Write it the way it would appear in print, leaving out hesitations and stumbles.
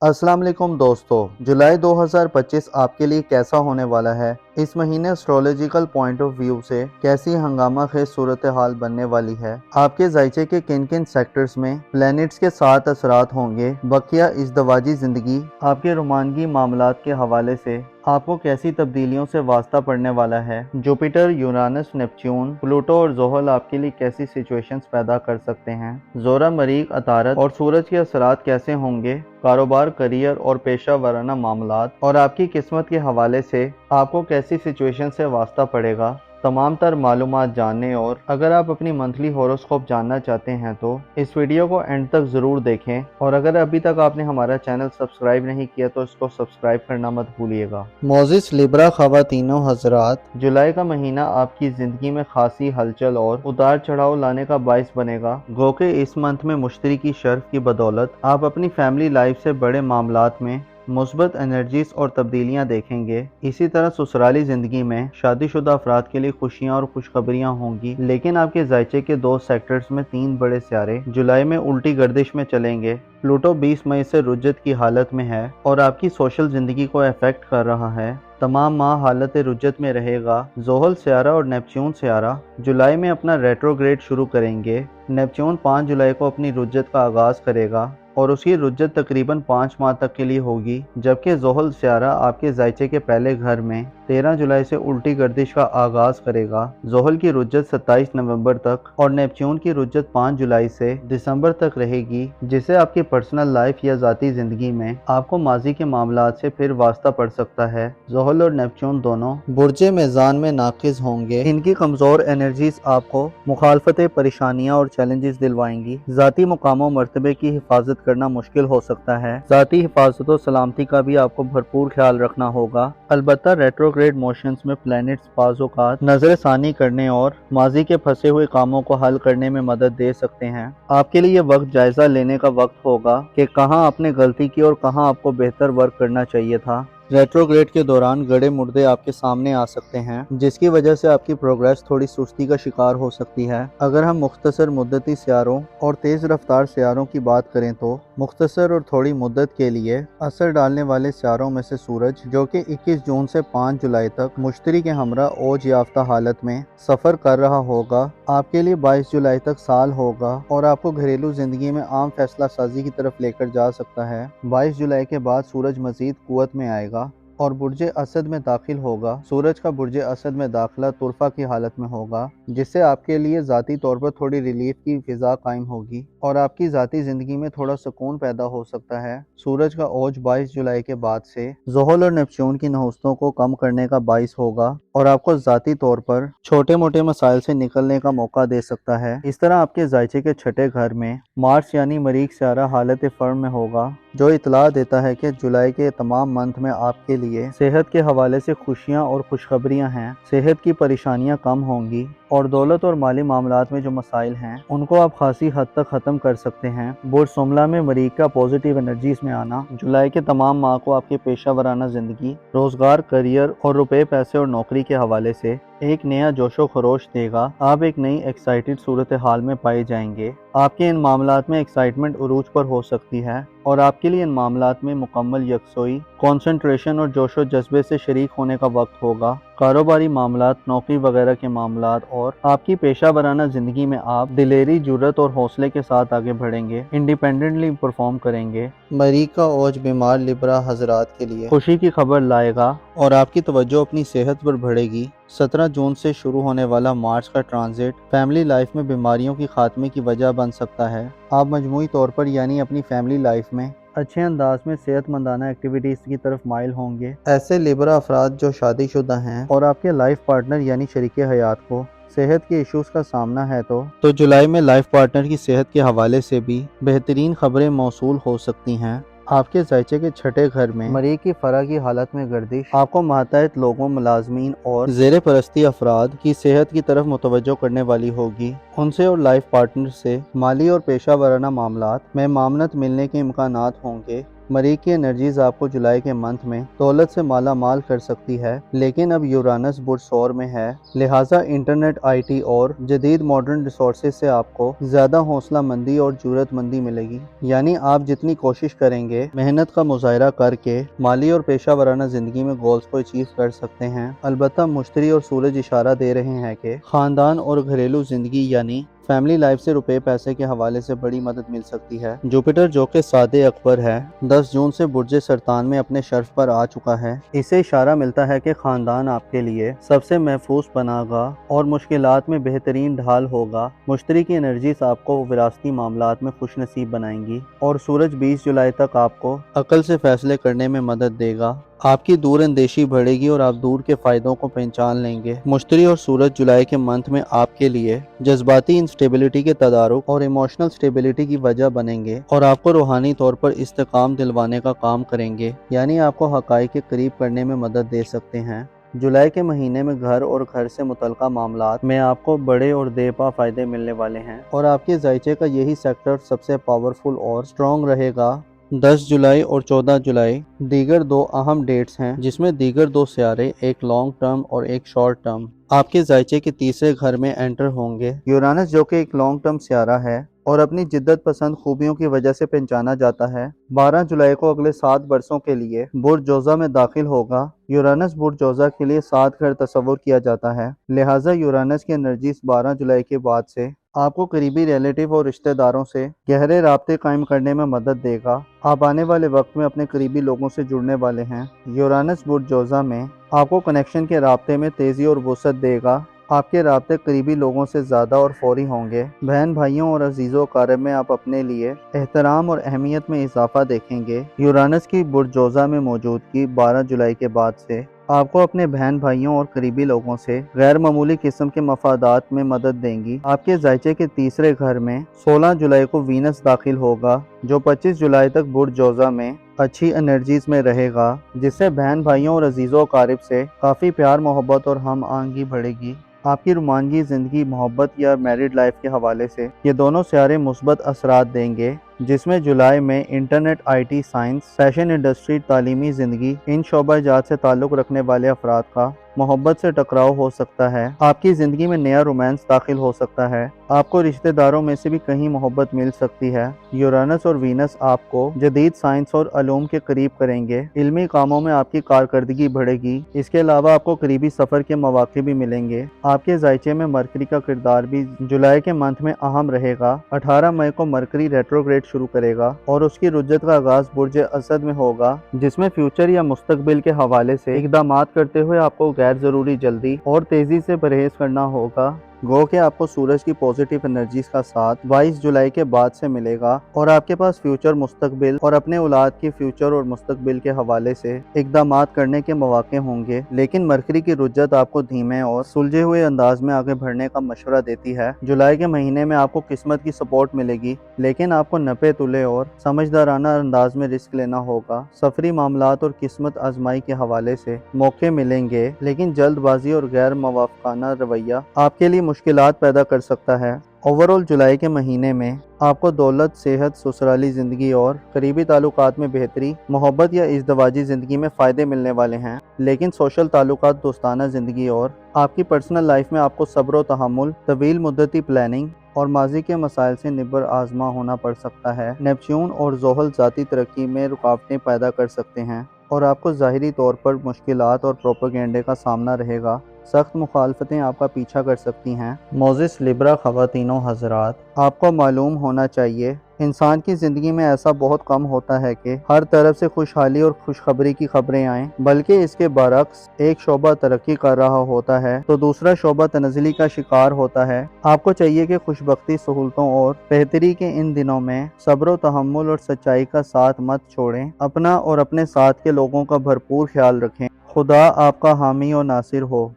अस्सलाम वालेकुम दोस्तों, जुलाई 2025 आपके लिए कैसा होने वाला है? इस महीने एस्ट्रोलॉजिकल पॉइंट ऑफ व्यू से कैसी हंगामा खेज सूरत हाल बनने वाली है? आपके जायचे के किन किन सेक्टर्स में प्लैनेट्स के साथ असरात होंगे? बकिया इज़्दवाजी जिंदगी, आपके रोमानगी मामलात के हवाले से आपको कैसी तब्दीलियों से वास्ता पड़ने वाला है? जुपिटर, यूरानस, नेपच्यून, प्लूटो और जोहल आपके लिए कैसी सिचुएशंस पैदा कर सकते हैं? जोरा, मरीख, अतारत और सूरज के असरात कैसे होंगे कारोबार, करियर और पेशा वाराना मामलात और आपकी किस्मत के हवाले से आपको कैसी सिचुएशन से वास्ता पड़ेगा? तमाम तर मालूमात जानने और अगर आप अपनी मंथली हॉरोस्कोप जानना चाहते हैं तो इस वीडियो को एंड तक ज़रूर देखें, और अगर अभी तक आपने हमारा चैनल सब्सक्राइब नहीं किया तो इसको सब्सक्राइब करना मत भूलिएगा। मोजिस लिब्रा ख़वातीनों हज़रात, जुलाई का महीना आपकी ज़िंदगी में खासी हलचल और उतार चढ़ाव लाने का बाइस बनेगा। गो के इस मंथ में मुश्तरी की शर्फ की बदौलत आप अपनी फैमिली लाइफ से बड़े मामलात में मुस्बत एनर्जीज और तब्दीलियां देखेंगे। इसी तरह ससुराली ज़िंदगी में शादीशुदा अफराद के लिए खुशियां और खुशखबरियां होंगी, लेकिन आपके जायचे के दो सेक्टर्स में 3 बड़े सियारे जुलाई में उल्टी गर्दिश में चलेंगे। प्लूटो 20 मई से रुज्जत की हालत में है और आपकी सोशल ज़िंदगी को अफेक्ट कर रहा है। तमाम माह हालत रुज्जत में रहेगा। जोहल सियारा और नेपच्यून सियारा जुलाई में अपना रेट्रोग्रेड शुरू करेंगे। नेपच्यून 5 जुलाई को अपनी रुज्जत का आगाज़ करेगा और उसकी रुज्जत तकरीबन 5 माह तक के लिए होगी, जबकि जोहल सियारा आपके जायचे के पहले घर में 13 जुलाई से उल्टी गर्दिश का आगाज करेगा। जोहल की रुज्जत 27 नवंबर तक और नेपच्यून की रुज्जत 5 जुलाई से दिसंबर तक रहेगी, जिससे आपकी पर्सनल लाइफ या ज़ाती ज़िंदगी में आपको माजी के मामलात से फिर वास्ता पड़ सकता है। जोहल और नेपच्यून दोनों बुर्जे मेज़ान में नाकिस होंगे। इनकी कमज़ोर एनर्जीज आपको मुखालफतें, परेशानियाँ और चैलेंजेस दिलवाएंगी। ज़ाती मुकामों मर्तबे की हिफाजत करना मुश्किल हो सकता है। ज़ाती हिफाजत और सलामती का भी आपको भरपूर ख्याल रखना होगा। अलबत्ता रेट्रोग्रेड मोशंस में प्लैनेट्स बाज़-औक़ात नज़र सानी करने और माजी के फंसे हुए कामों को हल करने में मदद दे सकते हैं। आपके लिए वक्त जायज़ा लेने का वक्त होगा कि कहाँ आपने गलती की और कहाँ आपको बेहतर वर्क करना चाहिए था। रेट्रोग्रेड के दौरान गड़े मुर्दे आपके सामने आ सकते हैं, जिसकी वजह से आपकी प्रोग्रेस थोड़ी सुस्ती का शिकार हो सकती है। अगर हम मुख्तसर मुद्दती सियारों और तेज़ रफ्तार सियारों की बात करें तो मुख्तसर और थोड़ी मुद्दत के लिए असर डालने वाले सियारों में से सूरज, जो कि 21 जून से 5 जुलाई तक मुश्तरी के हमरा ओज याफ्ता हालत में सफ़र कर रहा होगा, आपके लिए 22 जुलाई तक साल होगा और आपको घरेलू ज़िंदगी में आम फैसला साजी की तरफ लेकर जा सकता है। 22 जुलाई के बाद सूरज मज़ीद कुव्वत में आएगा और बुर्जे असद में दाखिल होगा। सूरज का बुर्जे असद में दाखिला तुरफा की हालत में होगा, जिससे आपके लिए ज़ाती तौर पर थोड़ी रिलीफ की फिजा कायम होगी और आपकी ज़ाती ज़िंदगी में थोड़ा सुकून पैदा हो सकता है। सूरज का ओज 22 जुलाई के बाद से जोहल और नेपच्यून की नहुस्तों को कम करने का बाइस होगा और आपको ज़ाती तौर पर छोटे मोटे मसाइल से निकलने का मौका दे सकता है। इस तरह आपके जायचे के छठे घर में मार्च यानी मरीख सियारा हालत फर्म में होगा, जो इतला देता है कि जुलाई के तमाम मंथ में आपके लिए सेहत के हवाले से खुशियां और खुशखबरियां हैं। सेहत की परेशानियां कम होंगी और दौलत और माली मामलात में जो मसाइल हैं उनको आप खासी हद तक ख़त्म कर सकते हैं। बुर्ज सुमला में मरीख का पॉजिटिव एनर्जीज में आना जुलाई के तमाम माह को आपके पेशा वराना ज़िंदगी, रोज़गार, करियर और रुपए पैसे और नौकरी के हवाले से एक नया जोशो खरोश देगा। आप एक नई एक्साइटेड सूरत हाल में पाए जाएंगे। आपके इन मामलात में एक्साइटमेंट उरूज पर हो सकती है और आपके लिए इन मामलात में मुकम्मल यकसोई, कंसंट्रेशन और जोशो जज्बे से शरीक होने का वक्त होगा। कारोबारी मामलात, नौकरी वगैरह के मामलात और आपकी पेशा वराना ज़िंदगी में आप दिलेरी, जुर्रत और हौसले के साथ आगे बढ़ेंगे, इंडिपेंडेंटली परफॉर्म करेंगे। मरीख का ओज बीमार लिब्रा हजरात के लिए खुशी की खबर लाएगा और आपकी तवज्जो अपनी सेहत पर बढ़ेगी। 17 जून से शुरू होने वाला मार्च का ट्रांजिट फैमिली लाइफ में बीमारियों की खात्मे की वजह बन सकता है। आप मजमूई तौर पर यानी अपनी फैमिली लाइफ में अच्छे अंदाज में सेहतमंदाना एक्टिविटीज़ की तरफ माइल होंगे। ऐसे लिब्रा अफराद जो शादीशुदा हैं और आपके लाइफ पार्टनर यानी शरीके हयात को सेहत के इश्यूज का सामना है तो जुलाई में लाइफ पार्टनर की सेहत के हवाले से भी बेहतरीन खबरें मौसूल हो सकती हैं। आपके जायचे के छठे घर में मरीख की फरा की हालत में गर्दिश आपको मातहत लोगों, मुलाजमीन और ज़ेरे परस्ती अफराद की सेहत की तरफ मुतवज्जो करने वाली होगी। उनसे और लाइफ पार्टनर से माली और पेशा वराना मामलात में मामनत मिलने के इम्कानात होंगे। مریخ کی انرجیز آپ کو جولائی کے منتھ میں دولت سے مالا مال کر سکتی ہے، لیکن اب یورانس برج سور میں ہے، لہٰذا انٹرنیٹ، آئی ٹی اور جدید ماڈرن ریسورسز سے آپ کو زیادہ حوصلہ مندی اور جرأت مندی ملے گی۔ یعنی آپ جتنی کوشش کریں گے، محنت کا مظاہرہ کر کے مالی اور پیشہ ورانہ زندگی میں گولز کو اچیو کر سکتے ہیں۔ البتہ مشتری اور سورج اشارہ دے رہے ہیں کہ خاندان اور گھریلو زندگی یعنی فیملی لائف سے روپے پیسے کے حوالے سے بڑی مدد مل سکتی ہے۔ جوپیٹر جو کہ سادے اکبر ہے، 10 جون سے برج سرطان میں اپنے شرف پر آ چکا ہے۔ اسے اشارہ ملتا ہے کہ خاندان آپ کے لیے سب سے محفوظ پناہ گاہ اور مشکلات میں بہترین ڈھال ہوگا۔ مشتری کی انرجیز آپ کو وراثتی معاملات میں خوش نصیب بنائیں گی اور سورج 20 جولائی تک آپ کو عقل سے فیصلے کرنے میں مدد دے گا۔ آپ کی دور اندیشی بڑھے گی اور آپ دور کے فائدوں کو پہچان لیں گے۔ مشتری اور سورج جولائی کے منتھ میں آپ کے لیے جذباتی انسٹیبلٹی کے تدارک اور ایموشنل اسٹیبلٹی کی وجہ بنیں گے اور آپ کو روحانی طور پر استحکام دلوانے کا کام کریں گے، یعنی آپ کو حقائق کے قریب کرنے میں مدد دے سکتے ہیں۔ جولائی کے مہینے میں گھر اور گھر سے متعلقہ معاملات میں آپ کو بڑے اور دے پا فائدے ملنے والے ہیں اور آپ کے ذائچے کا یہی سیکٹر سب سے پاورفل اور سٹرونگ رہے گا۔ 10 جولائی اور 14 جولائی دیگر دو اہم ڈیٹس ہیں، جس میں دیگر دو سیارے ایک لانگ ٹرم اور ایک شارٹ ٹرم آپ کے ذائچے کے تیسرے گھر میں انٹر ہوں گے۔ یورانس جو کہ ایک لانگ ٹرم سیارہ ہے اور اپنی جدت پسند خوبیوں کی وجہ سے پہچانا جاتا ہے، 12 جولائی کو اگلے 7 برسوں کے لیے برج جوزہ میں داخل ہوگا۔ یورانس برج جوزہ کے لیے 7 گھر تصور کیا جاتا ہے، لہٰذا یورانس کی انرجیز 12 جولائی کے بعد سے آپ کو قریبی ریلیٹیو اور رشتہ داروں سے گہرے رابطے قائم کرنے میں مدد دے گا۔ آپ آنے والے وقت میں اپنے قریبی لوگوں سے جڑنے والے ہیں۔ یورانس برج جوزہ میں آپ کو کنیکشن کے رابطے میں تیزی اور وسعت دے گا۔ آپ کے رابطے قریبی لوگوں سے زیادہ اور فوری ہوں گے۔ بہن بھائیوں اور عزیز و اقارب میں آپ اپنے لیے احترام اور اہمیت میں اضافہ دیکھیں گے۔ یورانس کی برج جوزہ میں موجودگی 12 جولائی کے بعد سے آپ کو اپنے بہن بھائیوں اور قریبی لوگوں سے غیر معمولی قسم کے مفادات میں مدد دیں گی۔ آپ کے ذائچے کے تیسرے گھر میں 16 جولائی کو وینس داخل ہوگا، جو 25 جولائی تک برج جوزہ میں اچھی انرجیز میں رہے گا، جس سے بہن بھائیوں اور عزیز و اقارب سے کافی پیار محبت اور ہم آہنگی بڑھے گی۔ آپ کی رومانوی زندگی، محبت یا میرڈ لائف کے حوالے سے یہ دونوں سیارے مثبت اثرات دیں گے، جس میں جولائی میں internet, I T, science, fashion industry, تعلیمی زندگی، ان شعبہ جات سے تعلق رکھنے والے افراد کا محبت سے ٹکراؤ ہو سکتا ہے۔ آپ کی زندگی میں نیا رومانس داخل ہو سکتا ہے۔ آپ کو رشتہ داروں میں سے بھی کہیں محبت مل سکتی ہے۔ یورانس اور وینس آپ کو جدید سائنس اور علوم کے قریب کریں گے۔ علمی کاموں میں آپ کی کارکردگی بڑھے گی۔ اس کے علاوہ آپ کو قریبی سفر کے مواقع بھی ملیں گے۔ آپ کے ذائچے میں مرکری کا کردار بھی جولائی کے منتھ میں اہم رہے گا۔ 18 مئی کو مرکری ریٹروگریڈ شروع کرے گا اور اس کی رجت کا آغاز برج اسد میں ہوگا، جس میں فیوچر یا مستقبل کے حوالے سے اقدامات کرتے ہوئے آپ کو غیر ضروری جلدی اور تیزی سے پرہیز کرنا ہوگا۔ گو کہ آپ کو سورج کی پازیٹیو انرجیز کا ساتھ 22 جولائی کے بعد سے ملے گا اور آپ کے پاس فیوچر، مستقبل اور اپنے اولاد کی فیوچر اور مستقبل کے حوالے سے اقدامات کرنے کے مواقع ہوں گے، لیکن مرکری کی رجت آپ کو دھیمے اور سلجھے ہوئے انداز میں آگے بڑھنے کا مشورہ دیتی ہے۔ جولائی کے مہینے میں آپ کو قسمت کی سپورٹ ملے گی، لیکن آپ کو نپے تلے اور سمجھدارانہ انداز میں رسک لینا ہوگا۔ سفری معاملات اور قسمت آزمائی کے حوالے سے موقع ملیں گے، لیکن جلد بازی اور غیر موافقانہ رویہ آپ کے لیے مشکلات پیدا کر سکتا ہے۔ اوورآل جولائی کے مہینے میں آپ کو دولت، صحت، سسرالی زندگی اور قریبی تعلقات میں بہتری، محبت یا ازدواجی زندگی میں فائدے ملنے والے ہیں، لیکن سوشل تعلقات، دوستانہ زندگی اور آپ کی پرسنل لائف میں آپ کو صبر و تحمل، طویل مدتی پلاننگ اور ماضی کے مسائل سے نبر آزما ہونا پڑ سکتا ہے۔ نیپچون اور زحل ذاتی ترقی میں رکاوٹیں پیدا کر سکتے ہیں اور آپ کو ظاہری طور پر مشکلات اور پروپیگنڈے کا سامنا رہے گا۔ سخت مخالفتیں آپ کا پیچھا کر سکتی ہیں۔ موزس لیبرا خواتین و حضرات، آپ کو معلوم ہونا چاہیے انسان کی زندگی میں ایسا بہت کم ہوتا ہے کہ ہر طرف سے خوشحالی اور خوشخبری کی خبریں آئیں، بلکہ اس کے برعکس ایک شعبہ ترقی کر رہا ہوتا ہے تو دوسرا شعبہ تنزلی کا شکار ہوتا ہے۔ آپ کو چاہیے کہ خوشبختی، سہولتوں اور بہتری کے ان دنوں میں صبر و تحمل اور سچائی کا ساتھ مت چھوڑیں۔ اپنا اور اپنے ساتھ کے لوگوں کا بھرپور خیال رکھیں۔ خدا آپ کا حامی و ناصر ہو۔